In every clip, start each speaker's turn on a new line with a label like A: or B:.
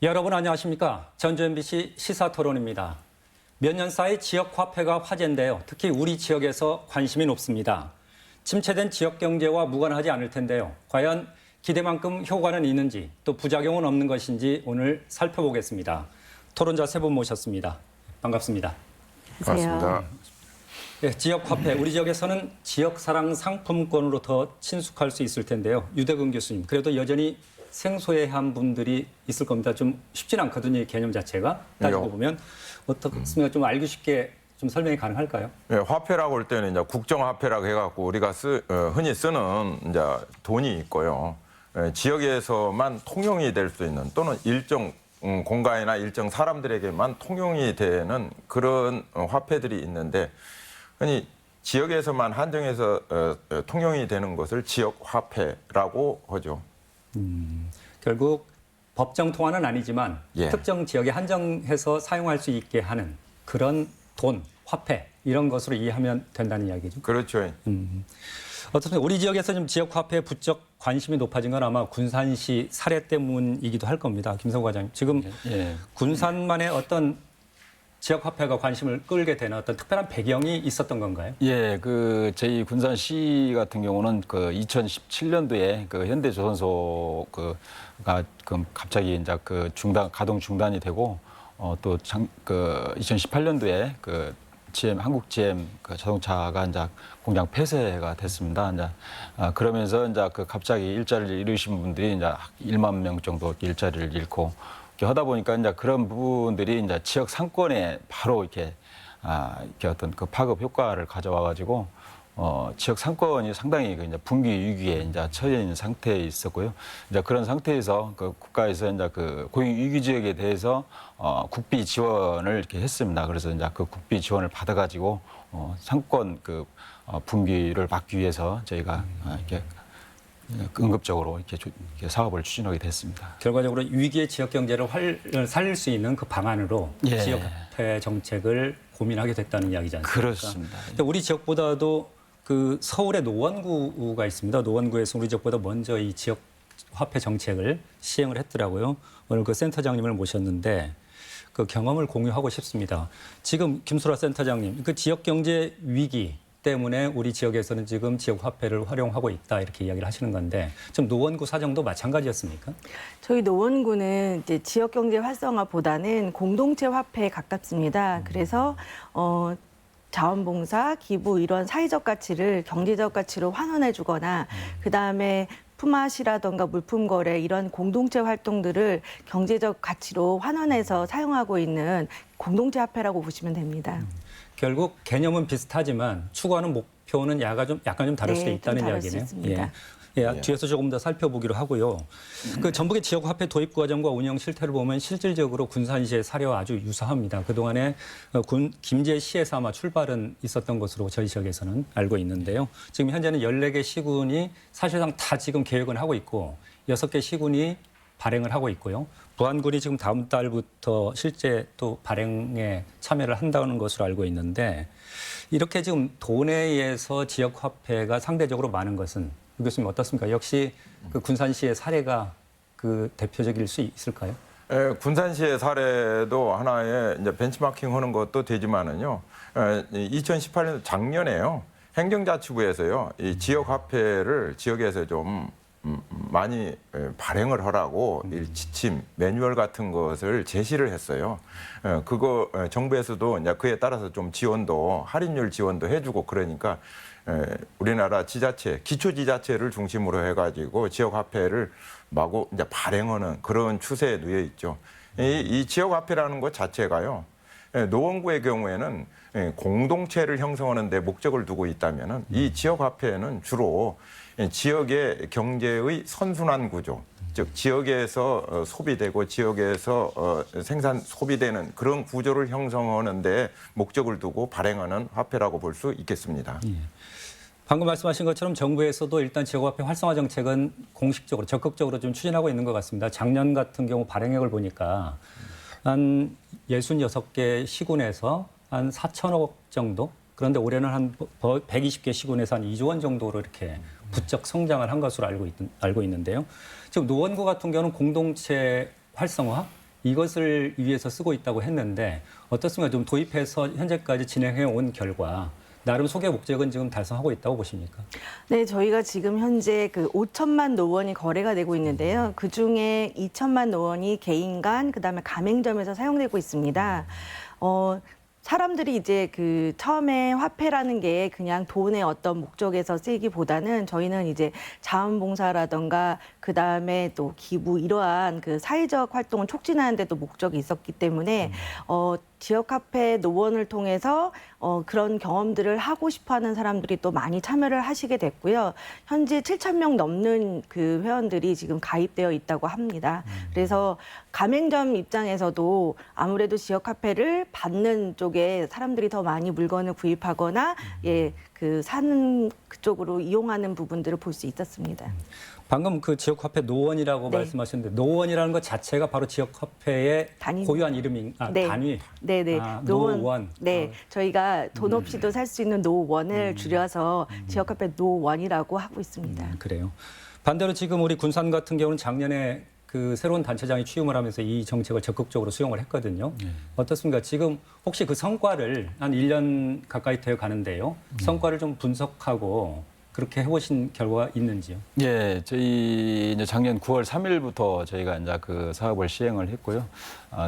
A: 여러분 안녕하십니까? 전주 MBC 시사토론입니다. 몇 년 사이 지역 화폐가 화제인데요. 특히 우리 지역에서 관심이 높습니다. 침체된 지역 경제와 무관하지 않을 텐데요. 과연 기대만큼 효과는 있는지 또 부작용은 없는 것인지 오늘 살펴보겠습니다. 토론자 세 분 모셨습니다. 반갑습니다.
B: 반갑습니다.
A: 네, 지역 화폐, 우리 지역에서는 지역 사랑 상품권으로 더 친숙할 수 있을 텐데요. 유대근 교수님, 그래도 여전히 생소해한 분들이 있을 겁니다. 좀 쉽진 않거든요, 이 개념 자체가. 따지고 보면 어떻습니까? 좀 알기 쉽게 좀 설명이 가능할까요?
B: 네, 화폐라고 할 때는 이제 국정화폐라고 해갖고 우리가 흔히 쓰는 이제 돈이 있고요. 지역에서만 통용이 될 수 있는 또는 일정 공간이나 일정 사람들에게만 통용이 되는 그런 화폐들이 있는데, 흔히 지역에서만 한정해서 통용이 되는 것을 지역 화폐라고 하죠.
A: 결국 법정 통화는 아니지만
B: 예.
A: 특정 지역에 한정해서 사용할 수 있게 하는 그런 돈, 화폐 이런 것으로 이해하면 된다는 이야기죠.
B: 그렇죠.
A: 어떻습니까? 우리 지역에서 좀 지역 화폐에 부쩍 관심이 높아진 건 아마 군산시 사례 때문이기도 할 겁니다. 김성구 과장님. 지금 군산만의 어떤 지역 화폐가 관심을 끌게 되는 어떤 특별한 배경이 있었던 건가요?
C: 예, 저희 군산시 같은 경우는 2017년도에 현대조선소가 갑자기 이제 가동 중단이 되고 또 2018년도에 한국 GM 자동차가 이제 공장 폐쇄가 됐습니다. 이제 그러면서 이제 갑자기 일자리를 잃으신 분들이 이제 1만 명 정도 일자리를 잃고 이렇게 하다 보니까 이제 그런 부분들이 이제 지역 상권에 바로 이렇게 어떤 파급 효과를 가져와 가지고 지역 상권이 상당히 이제 붕괴 위기에 이제 처해 있는 상태에 있었고요. 이제 그런 상태에서 국가에서 이제 고용 위기 지역에 대해서 국비 지원을 이렇게 했습니다. 그래서 이제 국비 지원을 받아 가지고 상권 붕괴를 막기 위해서 저희가 이렇게 응급적으로 이렇게 사업을 추진하게 됐습니다.
A: 결과적으로 위기의 지역 경제를 살릴 수 있는 그 방안으로
C: 예.
A: 지역 화폐 정책을 고민하게 됐다는 이야기지 않습니까?
C: 그렇습니다.
A: 근데 우리 지역보다도 서울의 노원구가 있습니다. 노원구에서 우리 지역보다 먼저 이 지역 화폐 정책을 시행을 했더라고요. 오늘 센터장님을 모셨는데 그 경험을 공유하고 싶습니다. 지금 김소라 센터장님, 지역 경제 위기 때문에 우리 지역에서는 지금 지역 화폐를 활용하고 있다 이렇게 이야기를 하시는 건데 좀 노원구 사정도 마찬가지였습니까?
D: 저희 노원구는 이제 지역 경제 활성화보다는 공동체 화폐에 가깝습니다. 그래서 자원봉사, 기부 이런 사회적 가치를 경제적 가치로 환원해주거나 그 다음에 품앗이라던가 물품 거래 이런 공동체 활동들을 경제적 가치로 환원해서 사용하고 있는 공동체 화폐라고 보시면 됩니다.
A: 결국 개념은 비슷하지만 추구하는 목표는 약간 좀 다를 수도 있다는 이야기네요. 예, 뒤에서 조금 더 살펴보기로 하고요. 전북의 지역 화폐 도입 과정과 운영 실태를 보면 실질적으로 군산시의 사례와 아주 유사합니다. 그동안에 김제시에서 아마 출발은 있었던 것으로 저희 지역에서는 알고 있는데요. 지금 현재는 14개 시군이 사실상 다 지금 계획은 하고 있고 6개 시군이 발행을 하고 있고요. 부안군이 지금 다음 달부터 실제 또 발행에 참여를 한다는 것으로 알고 있는데 이렇게 지금 도내에 의해서 지역 화폐가 상대적으로 많은 것은 교수님 어떻습니까? 역시 군산시의 사례가 대표적일 수 있을까요?
B: 군산시의 사례도 하나의 이제 벤치마킹 하는 것도 되지만은요. 2018년 작년에요. 행정자치부에서요. 이 지역 화폐를 지역에서 좀 많이 발행을 하라고 지침, 매뉴얼 같은 것을 제시를 했어요. 그거 정부에서도 이제 그에 따라서 좀 지원도 할인율 지원도 해주고 그러니까 우리나라 지자체, 기초지자체를 중심으로 해가지고 지역 화폐를 마구 이제 발행하는 그런 추세에 놓여 있죠. 이 지역 화폐라는 것 자체가요. 노원구의 경우에는 공동체를 형성하는 데 목적을 두고 있다면은 이 지역 화폐는 주로 지역의 경제의 선순환 구조, 즉 지역에서 소비되고 지역에서 생산 소비되는 그런 구조를 형성하는 데 목적을 두고 발행하는 화폐라고 볼 수 있겠습니다.
A: 예. 방금 말씀하신 것처럼 정부에서도 일단 지역화폐 활성화 정책은 공식적으로 적극적으로 좀 추진하고 있는 것 같습니다. 작년 같은 경우 발행액을 보니까 한 66개 시군에서 한 4천억 정도, 그런데 올해는 한 120개 시군에서 한 2조 원 정도로 이렇게 부쩍 성장을 한 것으로 알고 있는데요. 지금 노원구 같은 경우는 공동체 활성화 이것을 위해서 쓰고 있다고 했는데 어떻습니까? 좀 도입해서 현재까지 진행해 온 결과 나름 소개 목적은 지금 달성하고 있다고 보십니까?
D: 네, 저희가 지금 현재 그 5천만 노원이 거래가 되고 있는데요. 그 중에 2천만 노원이 개인 간, 그다음에 가맹점에서 사용되고 있습니다. 사람들이 이제 그 처음에 화폐라는 게 그냥 돈의 어떤 목적에서 쓰이기보다는 저희는 이제 자원봉사라던가 그 다음에 또 기부 이러한 그 사회적 활동을 촉진하는 데도 목적이 있었기 때문에 지역 카페 노원을 통해서 그런 경험들을 하고 싶어하는 사람들이 또 많이 참여를 하시게 됐고요. 현재 7,000명 넘는 그 회원들이 지금 가입되어 있다고 합니다. 그래서 가맹점 입장에서도 아무래도 지역 카페를 받는 쪽에 사람들이 더 많이 물건을 구입하거나 그 사는 그쪽으로 이용하는 부분들을 볼 수 있었습니다.
A: 방금 그 지역 화폐 노원이라고
D: 네.
A: 말씀하셨는데 노원이라는 것 자체가 바로 지역 화폐의
D: 단위.
A: 고유한 이름인
D: 네.
A: 단위.
D: 네네.
A: 노원.
D: 네. 저희가 돈 없이도 살 수 있는 노원을 줄여서 지역 카페 노원이라고 하고 있습니다.
A: 그래요. 반대로 지금 우리 군산 같은 경우는 작년에 그 새로운 단체장이 취임을 하면서 이 정책을 적극적으로 수용을 했거든요. 어떻습니까? 지금 혹시 그 성과를 한 1년 가까이 되어 가는데요. 성과를 좀 분석하고 그렇게 해보신 결과가 있는지요?
C: 예, 저희 이제 작년 9월 3일부터 저희가 이제 그 사업을 시행을 했고요.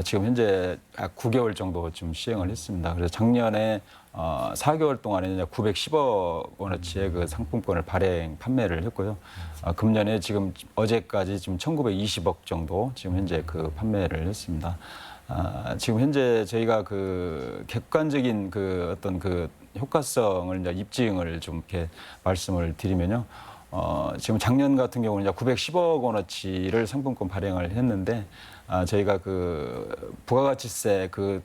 C: 지금 현재 약 9개월 정도 좀 시행을 했습니다. 그래서 작년에 4개월 동안에 이제 910억 원어치의 그 상품권을 발행 판매를 했고요. 금년에 지금 어제까지 지금 1,920억 정도 지금 현재 그 판매를 했습니다. 지금 현재 저희가 그 객관적인 그 어떤 그 효과성을 이제 입증을 좀 이렇게 말씀을 드리면요. 지금 작년 같은 경우는 이제 910억 원어치를 상품권 발행을 했는데 저희가 그 부가가치세 그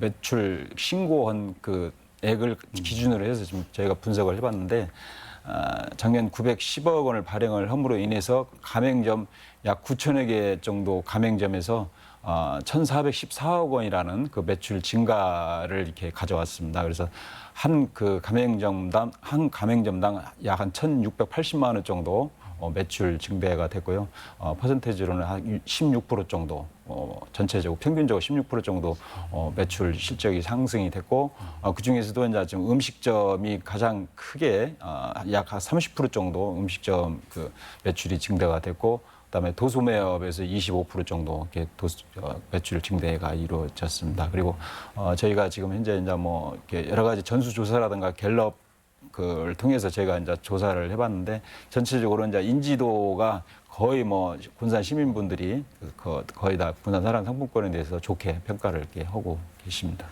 C: 매출 신고한 그 액을 기준으로 해서 지금 저희가 분석을 해봤는데 작년 910억 원을 발행을 함으로 인해서 가맹점 약 9천여 개 정도 가맹점에서 1,414억 원이라는 그 매출 증가를 이렇게 가져왔습니다. 그래서 한 가맹점당 약 한 1,680만 원 정도 매출 증대가 됐고요. 퍼센테이지로는 한 16% 정도, 전체적으로 평균적으로 16% 정도 매출 실적이 상승이 됐고, 그 중에서도 이제 지금 음식점이 가장 크게 약 30% 정도 음식점 그 매출이 증대가 됐고, 그다음에 도소매업에서 25% 정도 이렇게 매출 증대가 이루어졌습니다. 그리고 저희가 지금 현재 이제 뭐 이렇게 여러 가지 전수조사라든가 갤럽 그걸 통해서 제가 이제 조사를 해봤는데 전체적으로 이제 인지도가 거의 뭐 군산 시민분들이 거의 다 군산 사랑 상품권에 대해서 좋게 평가를 이렇게 하고 계십니다.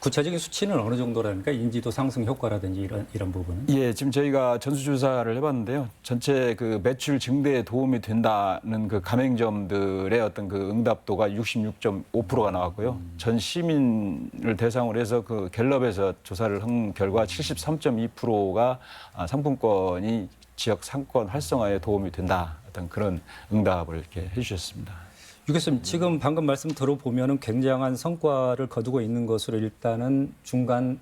A: 구체적인 수치는 어느 정도라니까 인지도 상승 효과라든지 이런 부분은?
C: 예, 지금 저희가 전수조사를 해봤는데요. 전체 그 매출 증대에 도움이 된다는 그 가맹점들의 어떤 그 응답도가 66.5%가 나왔고요. 전 시민을 대상으로 해서 그 갤럽에서 조사를 한 결과 73.2%가 상품권이 지역 상권 활성화에 도움이 된다. 어떤 그런 응답을 이렇게 해주셨습니다.
A: 유 교수님, 지금 방금 말씀 들어보면 굉장한 성과를 거두고 있는 것으로 일단은 중간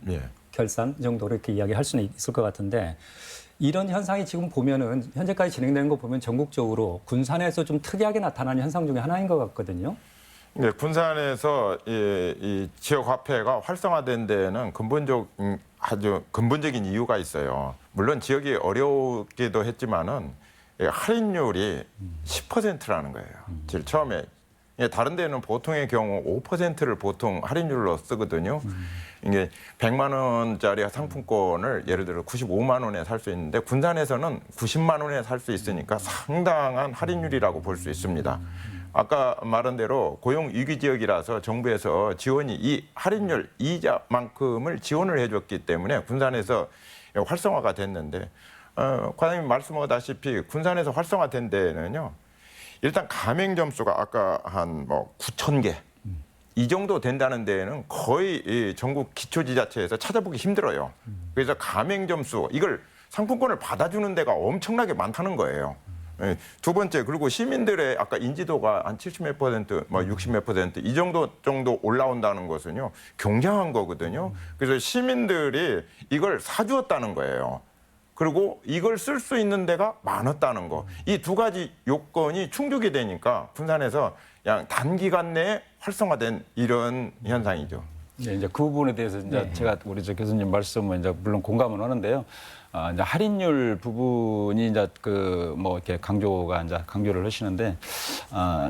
A: 결산 정도로 이렇게 이야기할 수는 있을 것 같은데 이런 현상이 지금 보면은 현재까지 진행되는 거 보면 전국적으로 군산에서 좀 특이하게 나타나는 현상 중에 하나인 것 같거든요.
B: 네, 군산에서 이 지역 화폐가 활성화된 데는 아주 근본적인 이유가 있어요. 물론 지역이 어렵기도 했지만은 할인율이 10%라는 거예요. 제일 처음에. 다른 데는 보통의 경우 5%를 보통 할인율로 쓰거든요. 이게 100만 원짜리 상품권을 예를 들어 95만 원에 살 수 있는데 군산에서는 90만 원에 살 수 있으니까 상당한 할인율이라고 볼 수 있습니다. 아까 말한 대로 고용 위기 지역이라서 정부에서 지원이 이 할인율 이자만큼을 지원을 해줬기 때문에 군산에서 활성화가 됐는데 과장님 말씀하다시피 군산에서 활성화된 데는요. 일단 가맹점 수가 아까 한 9천 개 이 정도 된다는 데에는 거의 이 전국 기초지자체에서 찾아보기 힘들어요. 그래서 가맹점 수 이걸 상품권을 받아주는 데가 엄청나게 많다는 거예요. 두 번째 그리고 시민들의 아까 인지도가 한 70몇 %, 60몇 % 이 정도 올라온다는 것은요 굉장한 거거든요. 그래서 시민들이 이걸 사주었다는 거예요. 그리고 이걸 쓸 수 있는 데가 많았다는 거. 이 두 가지 요건이 충족이 되니까 군산에서 그냥 단기간 내에 활성화된 이런 현상이죠.
C: 네, 이제 그 부분에 대해서 이제 제가 우리 저 교수님 말씀은 이제 물론 공감은 하는데요. 이제 할인율 부분이 이제 그 뭐 이렇게 강조를 하시는데,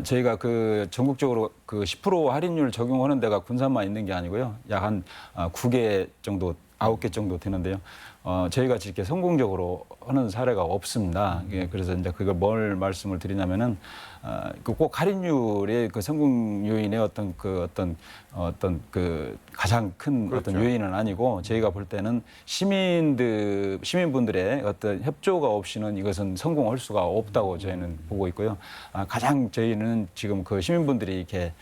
C: 저희가 그 전국적으로 그 10% 할인율 적용하는 데가 군산만 있는 게 아니고요. 약 한 9개 정도, 9개 정도 되는데요. 저희가 이렇게 성공적으로 하는 사례가 없습니다. 예, 그래서 이제 그걸 뭘 말씀을 드리냐면은, 꼭 할인율의 그 성공 요인의 어떤 그 가장 큰
B: 그렇죠.
C: 어떤 요인은 아니고, 저희가 볼 때는 시민분들의 어떤 협조가 없이는 이것은 성공할 수가 없다고 저희는 보고 있고요. 가장 저희는 지금 그 시민분들이 이렇게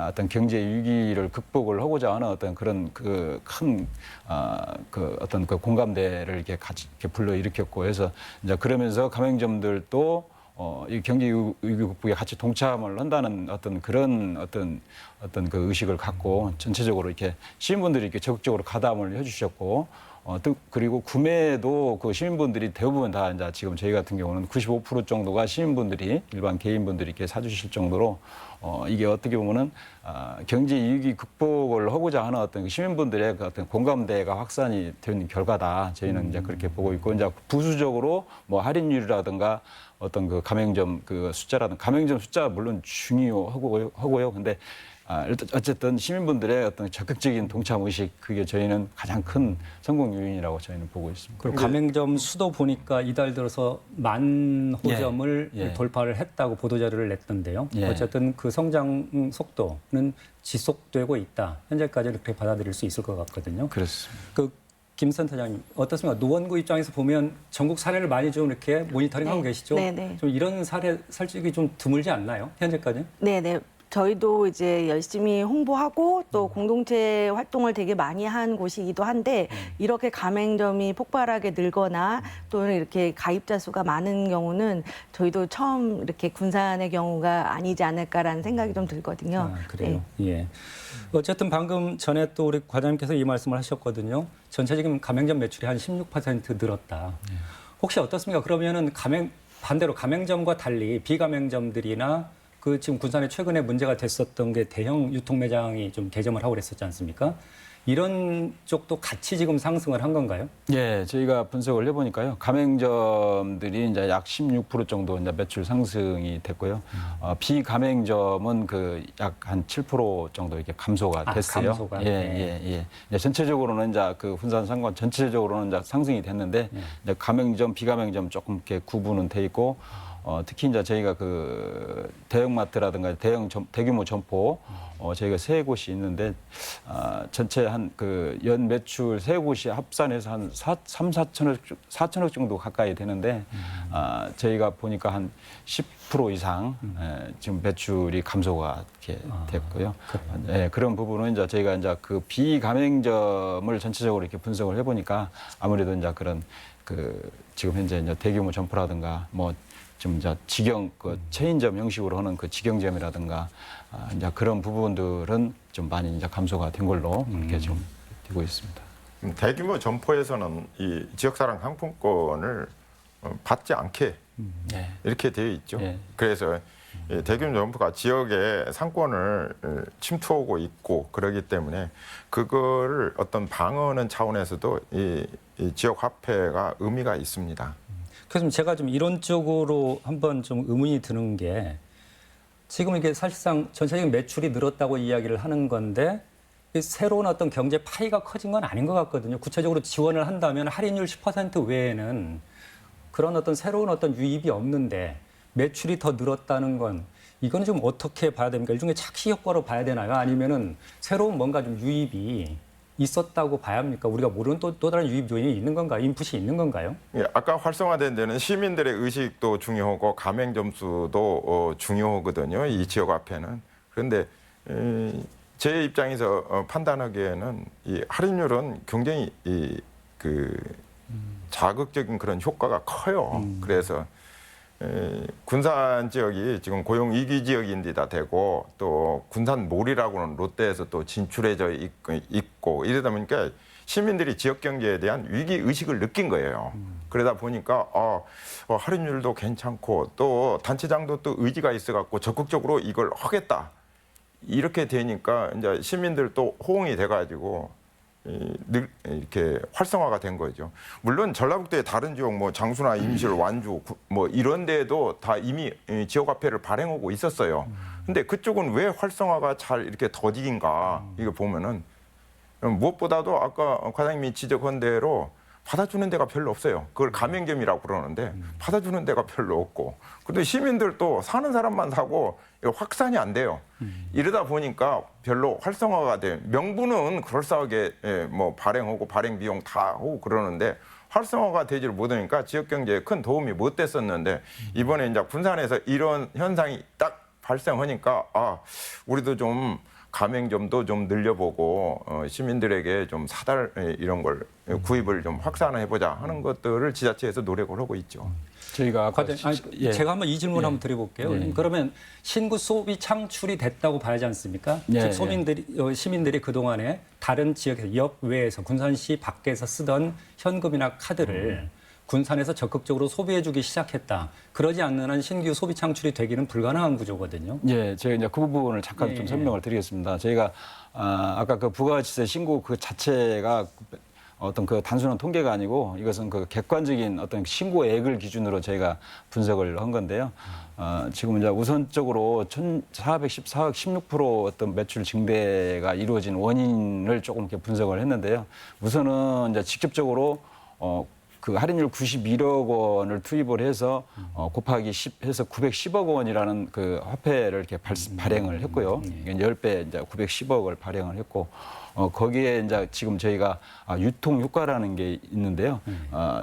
C: 어떤 경제 위기를 극복을 하고자 하는 어떤 그런 그 큰 그 어떤 그 공감대를 이렇게 같이 이렇게 불러일으켰고 해서 이제 그러면서 가맹점들도 이 경제 위기 극복에 같이 동참을 한다는 어떤 그런 어떤 그 의식을 갖고 전체적으로 이렇게 시민분들이 이렇게 적극적으로 가담을 해주셨고, 또 그리고 구매도 그 시민분들이 대부분 다 이제 지금 저희 같은 경우는 95% 정도가 시민분들이 일반 개인분들이 이렇게 사주실 정도로 이게 어떻게 보면은 경제 위기 극복을 하고자 하는 어떤 시민분들의 그 어떤 공감대가 확산이 된 결과다. 저희는 이제 그렇게 보고 있고, 이제 부수적으로 뭐 할인율이라든가 어떤 그 가맹점 그 숫자라든가 가맹점 숫자가 물론 중요하고요. 근데 어쨌든 시민분들의 어떤 적극적인 동참 의식, 그게 저희는 가장 큰 성공 요인이라고 저희는 보고 있습니다.
A: 그리고 가맹점 수도 보니까 이달 들어서 10,000호점을
C: 예.
A: 돌파를 했다고 보도자료를 냈던데요.
C: 예.
A: 어쨌든 그 성장 속도는 지속되고 있다. 현재까지 이렇게 받아들일 수 있을 것 같거든요.
C: 그렇습니다.
A: 김 센터장님 어떻습니까? 노원구 입장에서 보면 전국 사례를 많이 좀 이렇게 모니터링하고 계시죠?
D: 네네.
A: 좀 이런 사례 솔직히 좀 드물지 않나요? 현재까지?
D: 네네. 저희도 이제 열심히 홍보하고 또 공동체 활동을 되게 많이 한 곳이기도 한데, 이렇게 가맹점이 폭발하게 늘거나 또는 이렇게 가입자 수가 많은 경우는 저희도 처음 이렇게 군산의 경우가 아니지 않을까라는 생각이 좀 들거든요.
A: 그래요? 예. 어쨌든 방금 전에 또 우리 과장님께서 이 말씀을 하셨거든요. 전체적인 가맹점 매출이 한 16% 늘었다. 혹시 어떻습니까? 그러면은 반대로 가맹점과 달리 비가맹점들이나 그 지금 군산에 최근에 문제가 됐었던 게 대형 유통 매장이 좀 개점을 하고 그랬었지 않습니까? 이런 쪽도 같이 지금 상승을 한 건가요?
C: 예, 저희가 분석을 해보니까요. 가맹점들이 이제 약 16% 정도 이제 매출 상승이 됐고요. 비가맹점은 그 약 한 7% 정도 이렇게 감소가 됐어요.
A: 감소가?
C: 예. 이제 전체적으로는 이제 그 군산 상권 전체적으로는 이제 상승이 됐는데, 이제 가맹점, 비가맹점 조금 이렇게 구분은 돼 있고, 특히 이제 저희가 그 대형마트라든가 대규모 점포 저희가 3곳이 있는데, 전체 한 그 연 매출 3곳이 합산해서 한 4천억 정도 가까이 되는데, 저희가 보니까 한 10% 이상 지금 매출이 감소가 이렇게 됐고요. 예, 그런 부분은 이제 저희가 이제 그 비가맹점을 전체적으로 이렇게 분석을 해보니까 아무래도 이제 그런 그 지금 현재 이제 대규모 점포라든가 뭐 좀 이제 그 체인점 형식으로 하는 그 직영점이라든가 이제 그런 부분들은 좀 많이 이제 감소가 된 걸로 그렇게 좀 되고 있습니다.
B: 대규모 점포에서는 이 지역사랑 상품권을 받지 않게
C: 네.
B: 이렇게 되어 있죠.
C: 예.
B: 그래서 대규모 점포가 지역에 상권을 침투하고 있고 그러기 때문에 그거를 어떤 방어하는 차원에서도 이 지역 화폐가 의미가 있습니다.
A: 그래서 제가 좀 이론적으로 한번 좀 의문이 드는 게, 지금 이게 사실상 전체적인 매출이 늘었다고 이야기를 하는 건데 새로운 어떤 경제 파이가 커진 건 아닌 것 같거든요. 구체적으로 지원을 한다면 할인율 10% 외에는 그런 어떤 새로운 어떤 유입이 없는데 매출이 더 늘었다는 건, 이건 좀 어떻게 봐야 됩니까? 일종의 착시 효과로 봐야 되나요? 아니면은 새로운 뭔가 좀 유입이 있었다고 봐야 합니까? 우리가 모르는 또 다른 유입 요인이 있는 건가요? 인풋이 있는 건가요?
B: 예, 아까 활성화된 데는 시민들의 의식도 중요하고 가맹점 수도 중요하거든요. 이 지역 화폐는. 그런데 제 입장에서 판단하기에는 이 할인율은 굉장히 그 자극적인 그런 효과가 커요. 그래서 군산 지역이 지금 고용 위기 지역인데다 대고 또 군산몰이라고는 롯데에서 또 진출해져 있고 이러다 보니까 시민들이 지역 경제에 대한 위기 의식을 느낀 거예요. 그러다 보니까 할인율도 괜찮고 또 단체장도 또 의지가 있어갖고 적극적으로 이걸 하겠다. 이렇게 되니까 이제 시민들도 호응이 돼가지고 이렇게 활성화가 된 거죠. 물론 전라북도의 다른 지역 뭐 장수나 임실, 완주 뭐 이런 데에도 다 이미 지역화폐를 발행하고 있었어요. 근데 그쪽은 왜 활성화가 잘 이렇게 더딘가 이거 보면은 무엇보다도 아까 과장님이 지적한 대로 받아주는 데가 별로 없어요. 그걸 가맹점이라고 그러는데 받아주는 데가 별로 없고. 근데 시민들도 사는 사람만 사고 확산이 안 돼요. 이러다 보니까 별로 활성화가 돼요. 명분은 그럴싸하게 뭐 발행하고 발행 비용 다 하고 그러는데 활성화가 되지를 못하니까 지역 경제에 큰 도움이 못 됐었는데 이번에 이제 군산에서 이런 현상이 딱 발생하니까 우리도 좀 가맹점도 좀 늘려보고 시민들에게 좀 사달 이런 걸 구입을 좀 확산해보자 하는 것들을 지자체에서 노력을 하고 있죠.
C: 저희가 아까
A: 제가 한번 이 질문 한번 드려볼게요.
C: 예.
A: 그러면 신구 소비 창출이 됐다고 봐야지 않습니까?
C: 예,
A: 즉 시민들이 그동안에 다른 지역에서 역 외에서 군산시 밖에서 쓰던 현금이나 카드를 군산에서 적극적으로 소비해주기 시작했다. 그러지 않는 한 신규 소비 창출이 되기는 불가능한 구조거든요.
C: 예, 제가 이제 그 부분을 잠깐 좀 설명을 드리겠습니다. 저희가 아까 그 부가가치세 신고 그 자체가 어떤 그 단순한 통계가 아니고 이것은 그 객관적인 어떤 신고액을 기준으로 저희가 분석을 한 건데요. 지금 이제 우선적으로 1,414억 16% 어떤 매출 증대가 이루어진 원인을 조금 이렇게 분석을 했는데요. 우선은 이제 직접적으로 그 할인율 91억 원을 투입을 해서 곱하기 10 해서 910억 원이라는 그 화폐를 이렇게 발행을 했고요. 10배 이제 910억을 발행을 했고 거기에 이제 지금 저희가 유통 효과라는 게 있는데요.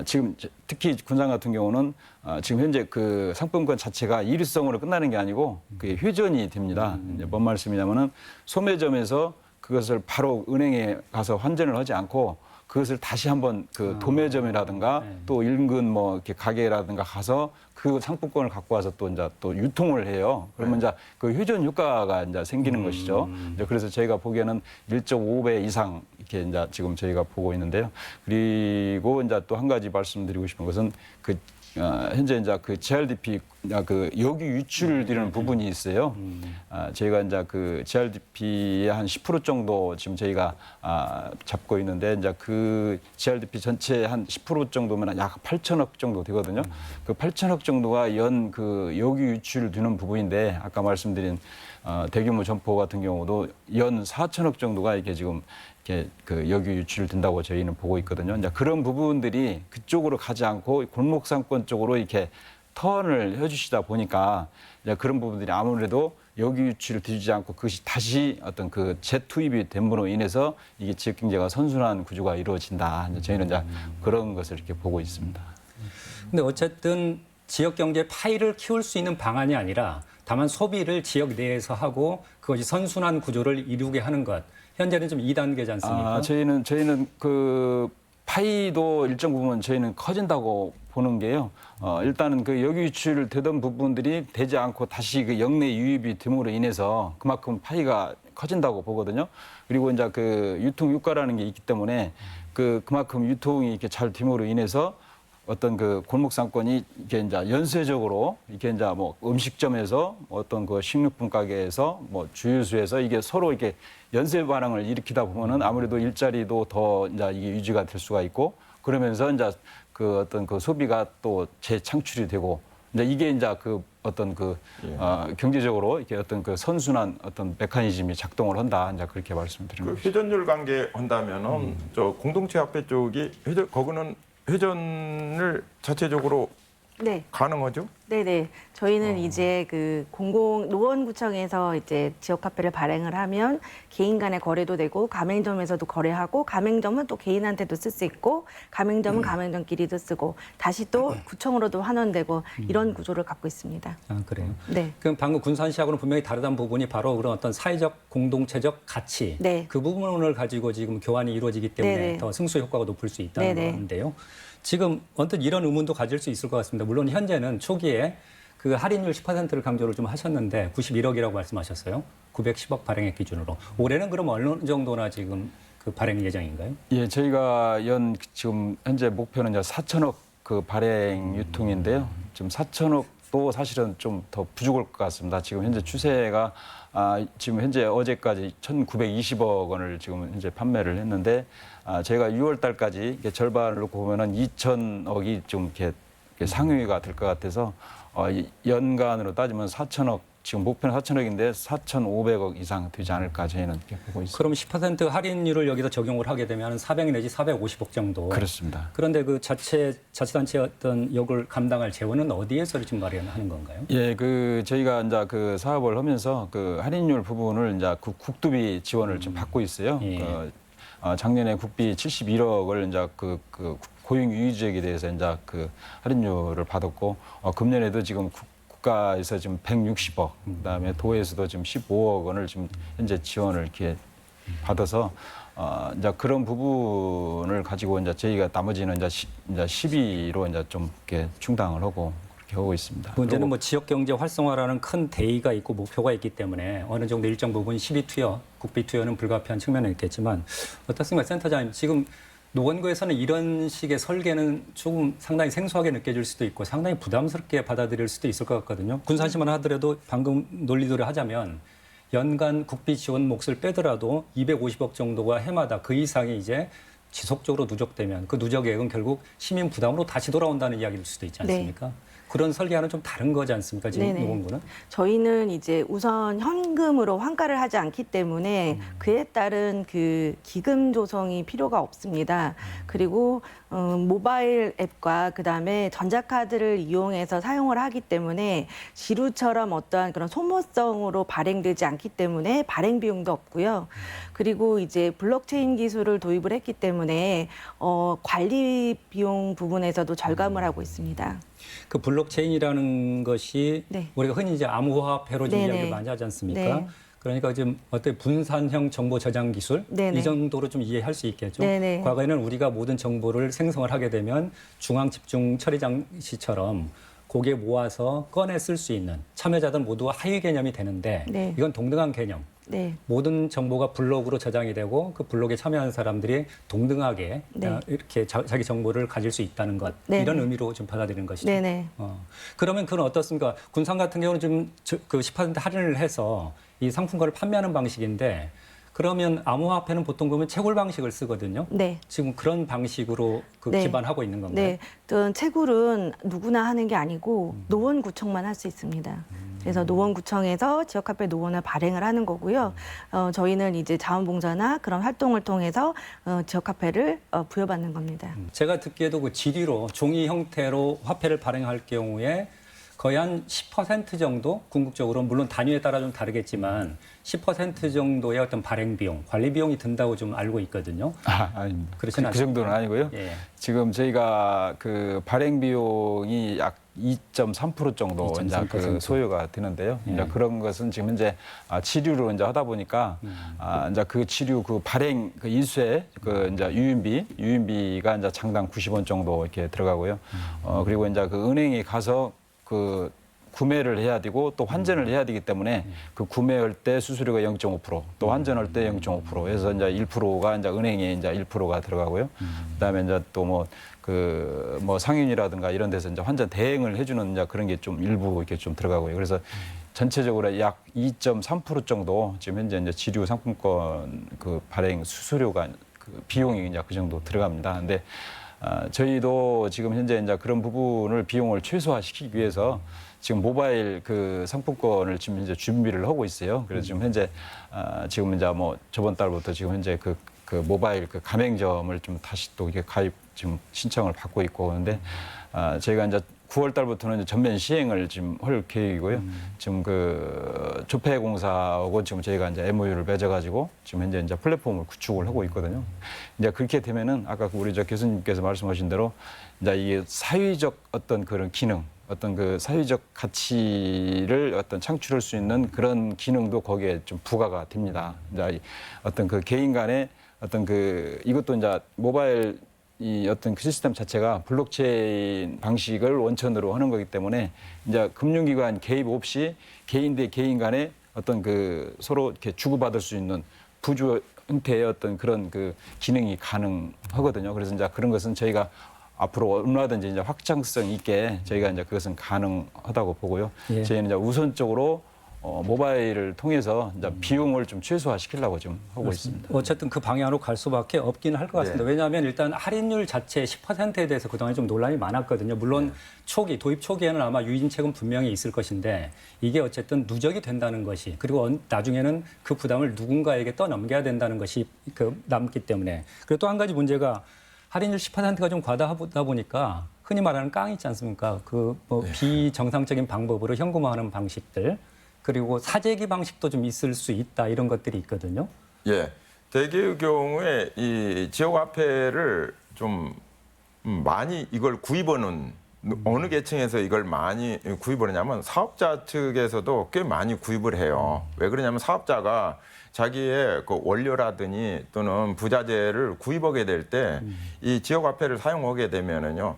C: 지금 특히 군산 같은 경우는 지금 현재 그 상품권 자체가 일회성으로 끝나는 게 아니고 그게 회전이 됩니다. 이제 뭔 말씀이냐면은 소매점에서 그것을 바로 은행에 가서 환전을 하지 않고 그것을 다시 한번 그 도매점이라든가 또 인근 뭐 이렇게 가게라든가 가서 그 상품권을 갖고 와서 또 이제 또 유통을 해요. 그러면 이제 그 회전 효과가 이제 생기는 것이죠. 이제 그래서 저희가 보기에는 1.5배 이상 이렇게 이제 지금 저희가 보고 있는데요. 그리고 이제 또 한 가지 말씀드리고 싶은 것은 그 현재 이제 그 GRDP 그 여기 유출되는 부분이 있어요. 저희가 이제 그 GRDP의 한 10% 정도 지금 저희가 잡고 있는데 이제 그 GRDP 전체 한 10% 정도면 약 8천억 정도 되거든요. 그 8천억 정도가 연 그 여기 유출되는 부분인데 아까 말씀드린 대규모 점포 같은 경우도 연 4천억 정도가 이게 지금 그 여기 유출된다고 저희는 보고 있거든요. 이제 그런 부분들이 그쪽으로 가지 않고 골목 상권 쪽으로 이렇게 턴을 해주시다 보니까 이제 그런 부분들이 아무래도 여기 유출을 뒤지지 않고 그것이 다시 어떤 그 재투입이 됨으로 인해서 이게 지역 경제가 선순환 구조가 이루어진다. 이제 저희는 이제 그런 것을 이렇게 보고 있습니다.
A: 근데 어쨌든 지역 경제 파이를 키울 수 있는 방안이 아니라 다만 소비를 지역 내에서 하고 그것이 선순환 구조를 이루게 하는 것. 현재는 좀 2단계지 않습니까?
C: 저희는 그 파이도 일정 부분 저희는 커진다고 보는 게요. 일단은 그 여기 유출을 되던 부분들이 되지 않고 다시 그 역내 유입이 됨으로 인해서 그만큼 파이가 커진다고 보거든요. 그리고 이제 그 유통 유가라는 게 있기 때문에 그만큼 유통이 이렇게 잘 됨으로 인해서 어떤 그 골목 상권이 이게 이제 연쇄적으로 이게 이제 뭐 음식점에서 어떤 그 식료품 가게에서 뭐 주유소에서 이게 서로 이렇게 연쇄 반응을 일으키다 보면은 아무래도 일자리도 더 이제 이게 유지가 될 수가 있고 그러면서 이제 그 어떤 그 소비가 또 재창출이 되고 이제 이게 이제 그 어떤 그 경제적으로 이렇게 어떤 그 선순환 어떤 메커니즘이 작동을 한다 이제 그렇게 말씀드립니다.
B: 그 회전율 관계 한다면은 저 공동체 화폐 쪽이 거기는 회전을 자체적으로
D: 네.
B: 가능하죠?
D: 네네. 저희는 이제 그 노원구청에서 이제 지역화폐를 발행을 하면 개인 간의 거래도 되고 가맹점에서도 거래하고 가맹점은 또 개인한테도 쓸 수 있고 가맹점은 가맹점끼리도 쓰고 다시 또 구청으로도 환원되고 이런 구조를 갖고 있습니다.
A: 아, 그래요?
D: 네.
A: 그럼 방금 군산시하고는 분명히 다르다는 부분이 바로 그런 어떤 사회적 공동체적 가치
D: 네.
A: 그 부분을 가지고 지금 교환이 이루어지기 때문에
D: 네네.
A: 더 승수 효과가 높을 수 있다는
D: 네네.
A: 건데요. 지금 언뜻 이런 의문도 가질 수 있을 것 같습니다. 물론 현재는 초기에 그 할인율 10%를 강조를 좀 하셨는데 91억이라고 말씀하셨어요. 910억 발행액 기준으로. 올해는 그럼 어느 정도나 지금 그 발행 예정인가요?
C: 예, 저희가 지금 현재 목표는 이제 4천억 그 발행 유통인데요. 지금 4천억도 사실은 좀 더 부족할 것 같습니다. 지금 현재 추세가 지금 현재 어제까지 1,920억 원을 지금 현재 판매를 했는데 저희가 6월 달까지 이게 절반을 놓고 보면은 2천억이 좀 이렇게 상위가 될 것 같아서 연간으로 따지면 4천억, 지금 목표는 4천억인데 4,500억 이상 되지 않을까 저희는 이렇게 보고 있습니다.
A: 그럼 10% 할인율을 여기서 적용을 하게 되면 400 내지 450억 정도.
C: 그렇습니다.
A: 그런데 그 자치단체의 어떤 역을 감당할 재원은 어디에서 지금 마련하는 건가요?
C: 예, 그 저희가 이제 그 사업을 하면서 그 할인율 부분을 이제 그 국도비 지원을 좀 받고 있어요.
A: 예.
C: 작년에 국비 71억을 이제 그 고용 유유지역에 대해서 이제 그 할인율을 받았고 금년에도 지금 국가에서 지금 160억, 그다음에 도에서도 지금 15억 원을 지금 현재 지원을 이렇게 받아서 이제 그런 부분을 가지고 이제 저희가 나머지는 이제 12로 이제 좀 이렇게 충당을 하고 그렇게 하고 있습니다.
A: 문제는 뭐 지역 경제 활성화라는 큰 대의가 있고 목표가 있기 때문에 어느 정도 일정 부분 시비 투여, 국비 투여는 불가피한 측면은 있겠지만 어떻습니까, 센터장님? 지금 노원구에서는 이런 식의 설계는 조금 상당히 생소하게 느껴질 수도 있고 상당히 부담스럽게 받아들일 수도 있을 것 같거든요. 군산시만 하더라도 방금 논리대로 하자면 연간 국비 지원 몫을 빼더라도 250억 정도가 해마다 그 이상이 이제 지속적으로 누적되면 그 누적액은 결국 시민 부담으로 다시 돌아온다는 이야기일 수도 있지 않습니까? 그런 설계와는 좀 다른 거지 않습니까? 지금
D: 네네.
A: 노원구는?
D: 저희는 이제 우선 현금으로 환가를 하지 않기 때문에 그에 따른 그 기금 조성이 필요가 없습니다. 그리고 모바일 앱과 그다음에 전자카드를 이용해서 사용을 하기 때문에 지루처럼 어떠한 그런 소모성으로 발행되지 않기 때문에 발행 비용도 없고요. 그리고 이제 블록체인 기술을 도입을 했기 때문에 관리 비용 부분에서도 절감을 하고 있습니다.
A: 그 블록체인이라는 것이
D: 네.
A: 우리가 흔히 이제 암호화폐로 지금
D: 네네.
A: 이야기를 많이 하지 않습니까?
D: 네.
A: 그러니까 지금 어떤 분산형 정보 저장 기술
D: 네네.
A: 이 정도로 좀 이해할 수 있겠죠.
D: 네네.
A: 과거에는 우리가 모든 정보를 생성을 하게 되면 중앙 집중 처리 장치처럼 고게 모아서 꺼내 쓸 수 있는 참여자들 모두가 하위 개념이 되는데
D: 네.
A: 이건 동등한 개념.
D: 네.
A: 모든 정보가 블록으로 저장이 되고 그 블록에 참여하는 사람들이 동등하게
D: 네.
A: 이렇게 자기 정보를 가질 수 있다는 것
D: 네네.
A: 이런 의미로 좀 받아들이는 것이죠.
D: 네네.
A: 그러면 그건 어떻습니까? 군산 같은 경우는 지금 그 10% 할인을 해서 이 상품권을 판매하는 방식인데 그러면 암호화폐는 보통 보면 채굴 방식을 쓰거든요.
D: 네.
A: 지금 그런 방식으로 그
D: 네.
A: 기반하고 있는 건가요?
D: 네, 어떤 채굴은 누구나 하는 게 아니고 노원구청만 할 수 있습니다. 그래서 노원구청에서 지역화폐 노원을 발행을 하는 거고요. 저희는 이제 자원봉사나 그런 활동을 통해서 지역화폐를 부여받는 겁니다.
A: 제가 듣기에도 그 지리로 종이 형태로 화폐를 발행할 경우에 거의 한 10% 정도 궁극적으로 물론 단위에 따라 좀 다르겠지만 10% 정도의 어떤 발행 비용, 관리 비용이 든다고 좀 알고 있거든요.
C: 아닙니다.
A: 그렇지는
C: 그 정도는 아니고요.
A: 예.
C: 지금 저희가 그 발행 비용이 약 2.3% 정도 이제
A: 2.3%.
C: 그 소요가 되는데요. 이제 그런 것은 지금 현재 치료로 이제 하다 보니까 이제 그 치료 그 발행 그 인쇄 그 이제 유인비가 이제 장당 90원 정도 이렇게 들어가고요. 그리고 이제 그 은행에 가서 그 구매를 해야 되고 또 환전을 해야 되기 때문에 그 구매할 때 수수료가 0.5%, 또 환전할 때 0.5%, 해서 이제 1%가 이제 은행에 이제 1%가 들어가고요. 그다음에 이제 또 뭐 상인이라든가 이런 데서 이제 환전 대행을 해주는 이제 그런 게 좀 일부 이렇게 좀 들어가고요. 그래서 전체적으로 약 2.3% 정도 지금 현재 이제 지류 상품권 그 발행 수수료가 그 비용이 이제 그 정도 들어갑니다. 근데 저희도 지금 현재 이제 그런 부분을 비용을 최소화시키기 위해서 지금 모바일 그 상품권을 지금 현재 준비를 하고 있어요. 그래서 지금 현재 지금 이제 뭐 저번 달부터 지금 현재 그 모바일 그 가맹점을 좀 다시 또 이게 가입 지금 신청을 받고 있고 그런데 저희가 이제 9월 달부터는 이제 전면 시행을 지금 할 계획이고요. 지금 그 조폐공사하고 지금 저희가 이제 MOU를 맺어가지고 지금 현재 이제 플랫폼을 구축을 하고 있거든요. 이제 그렇게 되면은 아까 우리 저 교수님께서 말씀하신 대로 이제 이게 사회적 어떤 그런 기능, 어떤 그 사회적 가치를 어떤 창출할 수 있는 그런 기능도 거기에 좀 부과가 됩니다. 이제 어떤 그 개인 간의 어떤 그 이것도 이제 모바일 이 어떤 그 시스템 자체가 블록체인 방식을 원천으로 하는 거기 때문에 이제 금융기관 개입 없이 개인 대 개인 간에 어떤 그 서로 이렇게 주고받을 수 있는 부주 형태의 어떤 그런 그 기능이 가능하거든요. 그래서 이제 그런 것은 저희가 앞으로 얼마든지 이제 확장성 있게 저희가 이제 그것은 가능하다고 보고요.
A: 예.
C: 저희는 이제 우선적으로 모바일을 통해서 이제 비용을 좀 최소화시키려고 좀 하고 있습니다.
A: 어쨌든 그 방향으로 갈 수밖에 없기는 할 것 같습니다.
B: 네.
A: 왜냐하면 일단 할인율 자체 10%에 대해서 그동안 좀 논란이 많았거든요. 물론 도입 초기에는 아마 유인책은 분명히 있을 것인데 이게 어쨌든 누적이 된다는 것이 그리고 나중에는 그 부담을 누군가에게 떠넘겨야 된다는 것이 남기 때문에 그리고 또 한 가지 문제가 할인율 10%가 좀 과다하다 보니까 흔히 말하는 깡 있지 않습니까? 비정상적인 방법으로 현금화하는 방식들 그리고 사재기 방식도 좀 있을 수 있다 이런 것들이 있거든요.
B: 예. 대개의 경우에 이 지역 화폐를 좀 많이 이걸 구입하는 어느 계층에서 이걸 많이 구입을 하냐면 사업자 측에서도 꽤 많이 구입을 해요. 왜 그러냐면 사업자가 자기의 그 원료라든지 또는 부자재를 구입하게 될 때 이 지역 화폐를 사용하게 되면은요.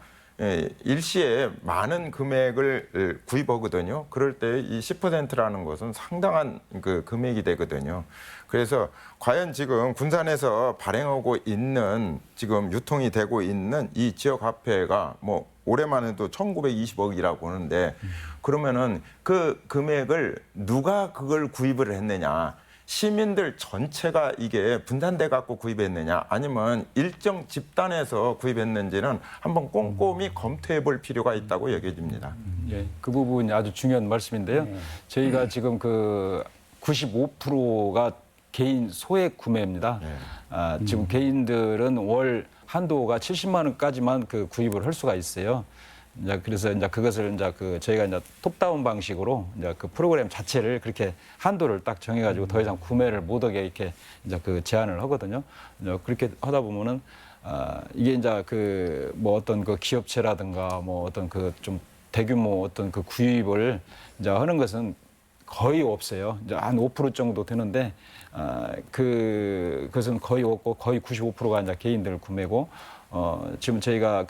B: 일시에 많은 금액을 구입하거든요. 그럴 때 이 10%라는 것은 상당한 그 금액이 되거든요. 그래서 과연 지금 군산에서 발행하고 있는 지금 유통이 되고 있는 이 지역 화폐가 뭐 올해만 해도 1920억이라고 하는데 그러면은 그 금액을 누가 그걸 구입을 했느냐? 시민들 전체가 이게 분산돼 갖고 구입했느냐 아니면 일정 집단에서 구입했는지는 한번 꼼꼼히 검토해 볼 필요가 있다고 여겨집니다.
C: 예, 그 부분이 아주 중요한 말씀인데요. 저희가 지금 그 95%가 개인 소액 구매입니다. 지금 개인들은 월 한도가 70만 원까지만 그 구입을 할 수가 있어요. 이제 그래서 이제 그것을 이제 저희가 이제 톱다운 방식으로 이제 그 프로그램 자체를 그렇게 한도를 딱 정해가지고 더 이상 구매를 못하게 이렇게 이제 제한을 하거든요. 이제 그렇게 하다 보면은 이게 이제 뭐 어떤 그 기업체라든가 뭐 어떤 그 좀 대규모 어떤 그 구입을 이제 하는 것은 거의 없어요. 이제 한 5% 정도 되는데 그것은 거의 없고 거의 95%가 이제 개인들 구매고. 지금 저희가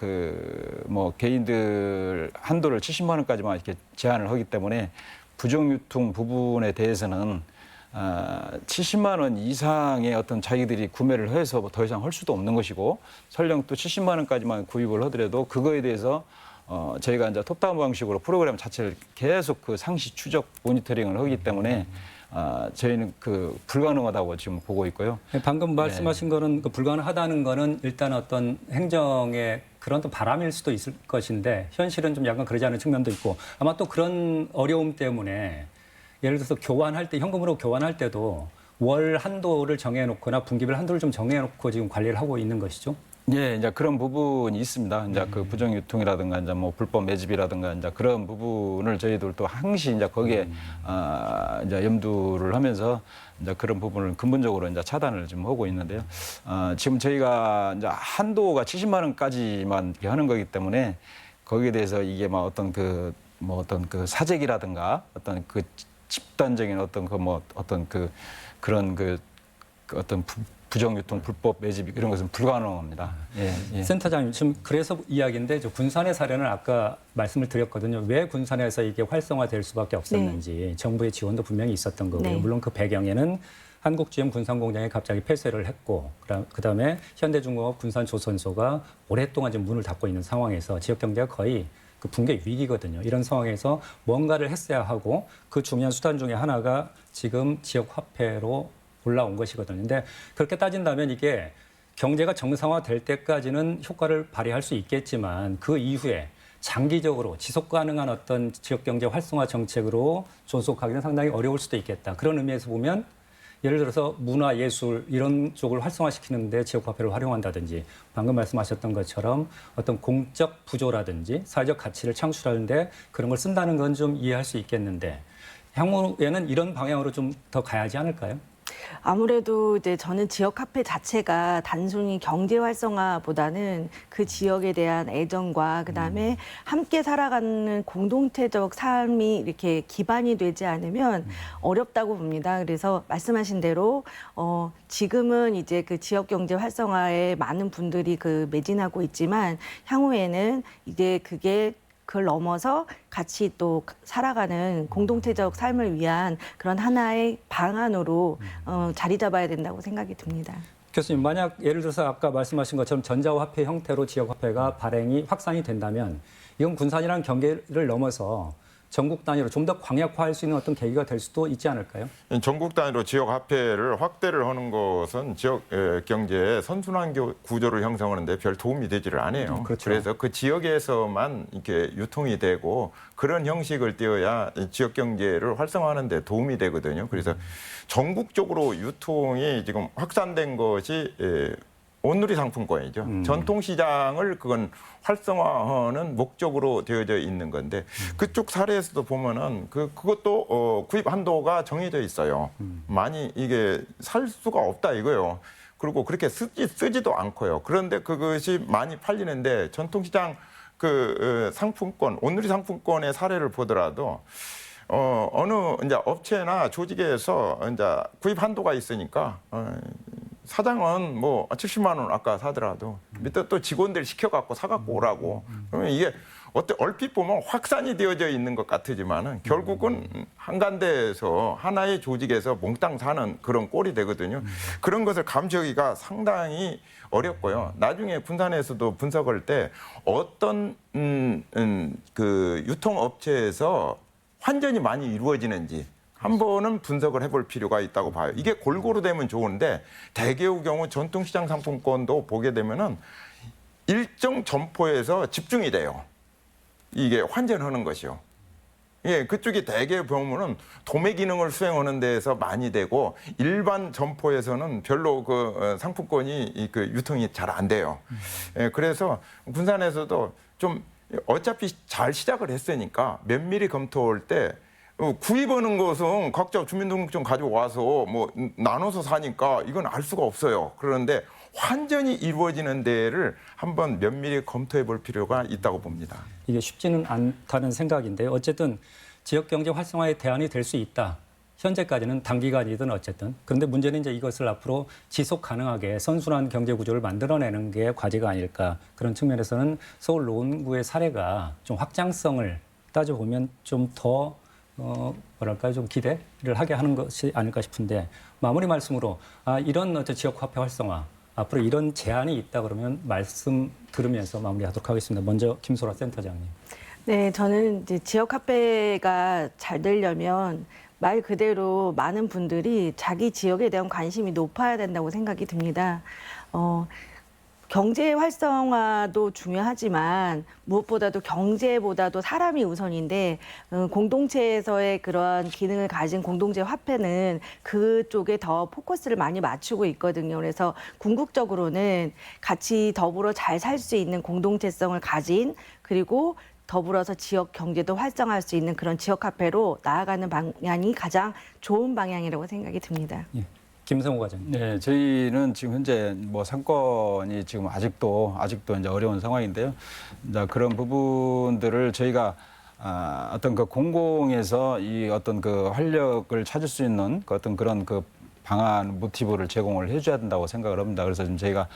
C: 뭐 개인들 한도를 70만 원까지만 이렇게 제한을 하기 때문에 부정유통 부분에 대해서는 70만 원 이상의 어떤 자기들이 구매를 해서 더 이상 할 수도 없는 것이고 설령 또 70만 원까지만 구입을 하더라도 그거에 대해서 저희가 이제 톱다운 방식으로 프로그램 자체를 계속 그 상시 추적 모니터링을 하기 때문에 저희는 불가능하다고 지금 보고 있고요.
A: 방금 말씀하신 거는 불가능하다는 거는 일단 어떤 행정의 그런 또 바람일 수도 있을 것인데 현실은 좀 약간 그러지 않은 측면도 있고 아마 또 그런 어려움 때문에 예를 들어서 교환할 때 현금으로 교환할 때도 월 한도를 정해놓거나 분기별 한도를 좀 정해놓고 지금 관리를 하고 있는 것이죠.
C: 예, 이제 그런 부분이 있습니다. 이제 그 부정유통이라든가 이제 뭐 불법 매집이라든가 이제 그런 부분을 저희들도 항시 이제 거기에 이제 염두를 하면서 이제 그런 부분을 근본적으로 이제 차단을 지금 하고 있는데요. 지금 저희가 이제 한도가 70만 원까지만 이렇게 하는 거기 때문에 거기에 대해서 이게 막 어떤 뭐 어떤 사재기라든가 어떤 집단적인 어떤 그런 어떤 부정유통, 불법 매집 이런 것은 불가능합니다. 예.
A: 센터장님, 지금 그래서 이야기인데 군산의 사례는 아까 말씀을 드렸거든요. 왜 군산에서 이게 활성화될 수밖에 없었는지 정부의 지원도 분명히 있었던 거고요.
D: 네.
A: 물론 그 배경에는 한국GM 군산공장이 갑자기 폐쇄를 했고 그다음에 현대중공업 군산조선소가 오랫동안 지금 문을 닫고 있는 상황에서 지역 경제가 거의 붕괴 위기거든요. 이런 상황에서 뭔가를 했어야 하고 그 중요한 수단 중에 하나가 지금 지역 화폐로 올라온 것이거든요. 근데 그렇게 따진다면 이게 경제가 정상화될 때까지는 효과를 발휘할 수 있겠지만 그 이후에 장기적으로 지속 가능한 어떤 지역 경제 활성화 정책으로 존속하기는 상당히 어려울 수도 있겠다. 그런 의미에서 보면 예를 들어서 문화, 예술 이런 쪽을 활성화시키는데 지역 화폐를 활용한다든지 방금 말씀하셨던 것처럼 어떤 공적 부조라든지 사회적 가치를 창출하는데 그런 걸 쓴다는 건 좀 이해할 수 있겠는데 향후에는 이런 방향으로 좀 더 가야지 않을까요?
D: 아무래도 이제 저는 지역 화폐 자체가 단순히 경제 활성화보다는 그 지역에 대한 애정과 그다음에 함께 살아가는 공동체적 삶이 이렇게 기반이 되지 않으면 어렵다고 봅니다. 그래서 말씀하신 대로 지금은 이제 그 지역 경제 활성화에 많은 분들이 매진하고 있지만 향후에는 이제 그걸 넘어서 같이 또 살아가는 공동체적 삶을 위한 그런 하나의 방안으로 자리 잡아야 된다고 생각이 듭니다.
A: 교수님, 만약 예를 들어서 아까 말씀하신 것처럼 전자화폐 형태로 지역화폐가 발행이 확산이 된다면 이건 군산이라는 경계를 넘어서 전국 단위로 좀 더 광역화할 수 있는 어떤 계기가 될 수도 있지 않을까요?
B: 전국 단위로 지역 화폐를 확대를 하는 것은 지역 경제의 선순환 구조를 형성하는데 별 도움이 되지를 않아요.
A: 그렇죠.
B: 그래서 그 지역에서만 이렇게 유통이 되고 그런 형식을 띄어야 지역 경제를 활성화하는 데 도움이 되거든요. 그래서 전국적으로 유통이 지금 확산된 것이 온누리 상품권이죠. 전통시장을 그건 활성화하는 목적으로 되어져 있는 건데 그쪽 사례에서도 보면은 그것도 구입 한도가 정해져 있어요. 많이 이게 살 수가 없다 이거예요. 그리고 그렇게 쓰지도 않고요. 그런데 그것이 많이 팔리는데 전통시장 그 상품권, 온누리 상품권의 사례를 보더라도 어느 이제 업체나 조직에서 이제 구입 한도가 있으니까 사장은 뭐 70만 원 아까 사더라도 밑에 또 직원들 시켜갖고 사갖고 오라고. 그러면 이게 얼핏 보면 확산이 되어져 있는 것 같으지만은 결국은 한간대에서 하나의 조직에서 몽땅 사는 그런 꼴이 되거든요. 그런 것을 감시하기가 상당히 어렵고요. 나중에 군산에서도 분석할 때 어떤 그 유통업체에서 환전이 많이 이루어지는지 한 번은 분석을 해볼 필요가 있다고 봐요. 이게 골고루 되면 좋은데 대개의 경우 전통시장 상품권도 보게 되면은 일정 점포에서 집중이 돼요. 이게 환전하는 것이요. 예, 그쪽이 대개 보면은 도매 기능을 수행하는 데에서 많이 되고 일반 점포에서는 별로 그 상품권이 그 유통이 잘 안 돼요. 예, 그래서 군산에서도 좀 어차피 잘 시작을 했으니까 면밀히 검토할 때 구입하는 것은 각자 주민등록증 가져와서 뭐 나눠서 사니까 이건 알 수가 없어요. 그런데 환전이 이루어지는 데를 한번 면밀히 검토해 볼 필요가 있다고 봅니다.
A: 이게 쉽지는 않다는 생각인데요. 어쨌든 지역경제 활성화의 대안이 될 수 있다. 현재까지는 단기간이든 어쨌든. 그런데 문제는 이제 이것을 앞으로 지속 가능하게 선순환 경제 구조를 만들어내는 게 과제가 아닐까. 그런 측면에서는 서울 노원구의 사례가 좀 확장성을 따져보면 좀 더 뭐랄까요, 좀 기대를 하게 하는 것이 아닐까 싶은데 마무리 말씀으로 이런 어떤 지역 화폐 활성화 앞으로 이런 제안이 있다 그러면 말씀 들으면서 마무리하도록 하겠습니다. 먼저 김소라 센터장님.
D: 네, 저는 이제 지역 화폐가 잘 되려면 말 그대로 많은 분들이 자기 지역에 대한 관심이 높아야 된다고 생각이 듭니다. 경제 활성화도 중요하지만 무엇보다도 경제보다도 사람이 우선인데 공동체에서의 그런 기능을 가진 공동체 화폐는 그쪽에 더 포커스를 많이 맞추고 있거든요. 그래서 궁극적으로는 같이 더불어 잘 살 수 있는 공동체성을 가진 그리고 더불어서 지역 경제도 활성화할 수 있는 그런 지역 화폐로 나아가는 방향이 가장 좋은 방향이라고 생각이 듭니다.
A: 예. 김성호 과장님.
C: 네, 저희는 지금 현재 뭐 상권이 지금 아직도 이제 어려운 상황인데요. 이제 그런 부분들을 저희가 어떤 그 공공에서 이 어떤 그 활력을 찾을 수 있는 그 어떤 그런 그 방안 모티브를 제공을 해줘야 된다고 생각을 합니다. 그래서 지금 저희가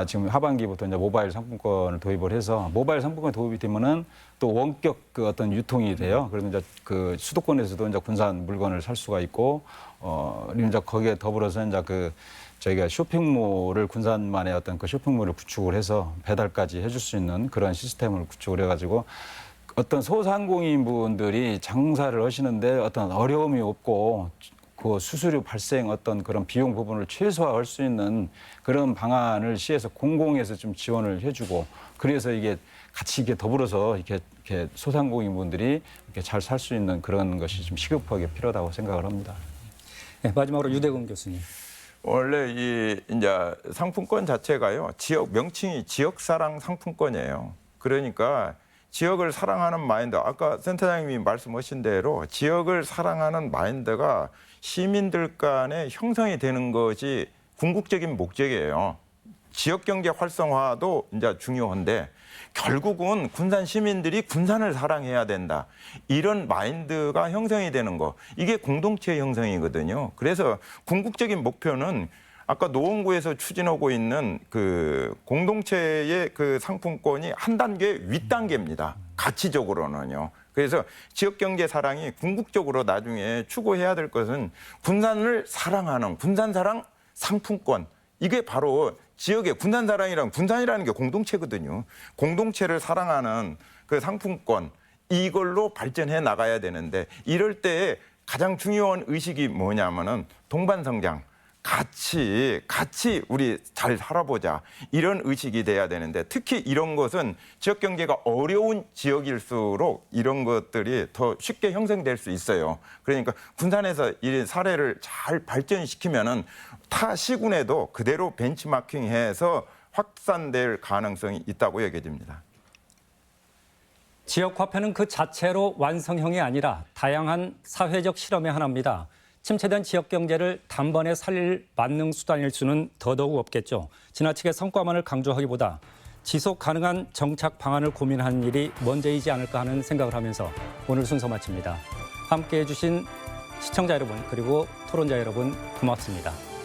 C: 지금 하반기부터 이제 모바일 상품권을 도입을 해서 모바일 상품권 도입이 되면은 또 원격 그 어떤 유통이 돼요. 그러면 이제 그 수도권에서도 이제 군산 물건을 살 수가 있고 그리고 이제 거기에 더불어서 이제 그 저희가 쇼핑몰을 군산만의 어떤 그 쇼핑몰을 구축을 해서 배달까지 해줄 수 있는 그런 시스템을 구축을 해가지고 어떤 소상공인 분들이 장사를 하시는데 어떤 어려움이 없고 그 수수료 발생 어떤 그런 비용 부분을 최소화할 수 있는 그런 방안을 시에서 공공에서 좀 지원을 해주고 그래서 이게 같이 이게 더불어서 이렇게 소상공인 분들이 이렇게 잘 살 수 있는 그런 것이 좀 시급하게 필요하다고 생각을 합니다.
A: 네, 마지막으로 유대근 교수님.
B: 원래 이 이제 상품권 자체가요. 지역 명칭이 지역사랑 상품권이에요. 그러니까 지역을 사랑하는 마인드, 아까 센터장님이 말씀하신 대로 지역을 사랑하는 마인드가 시민들 간에 형성이 되는 것이 궁극적인 목적이에요. 지역 경제 활성화도 이제 중요한데 결국은 군산 시민들이 군산을 사랑해야 된다. 이런 마인드가 형성이 되는 거. 이게 공동체 형성이거든요. 그래서 궁극적인 목표는 아까 노원구에서 추진하고 있는 그 공동체의 그 상품권이 한 단계 윗단계입니다. 가치적으로는요. 그래서 지역경제 사랑이 궁극적으로 나중에 추구해야 될 것은 군산을 사랑하는 군산사랑 상품권. 이게 바로 지역의 군산이라는 게 공동체거든요. 공동체를 사랑하는 그 상품권 이걸로 발전해 나가야 되는데 이럴 때 가장 중요한 의식이 뭐냐면은 동반성장. 같이 우리 잘 살아보자 이런 의식이 돼야 되는데 특히 이런 것은 지역 경제가 어려운 지역일수록 이런 것들이 더 쉽게 형성될 수 있어요. 그러니까 군산에서 이 사례를 잘 발전시키면은 타 시군에도 그대로 벤치마킹해서 확산될 가능성이 있다고 여겨집니다.
A: 지역화폐는 그 자체로 완성형이 아니라 다양한 사회적 실험의 하나입니다. 침체된 지역 경제를 단번에 살릴 만능 수단일 수는 더더욱 없겠죠. 지나치게 성과만을 강조하기보다 지속 가능한 정착 방안을 고민하는 일이 먼저이지 않을까 하는 생각을 하면서 오늘 순서 마칩니다. 함께해 주신 시청자 여러분 그리고 토론자 여러분 고맙습니다.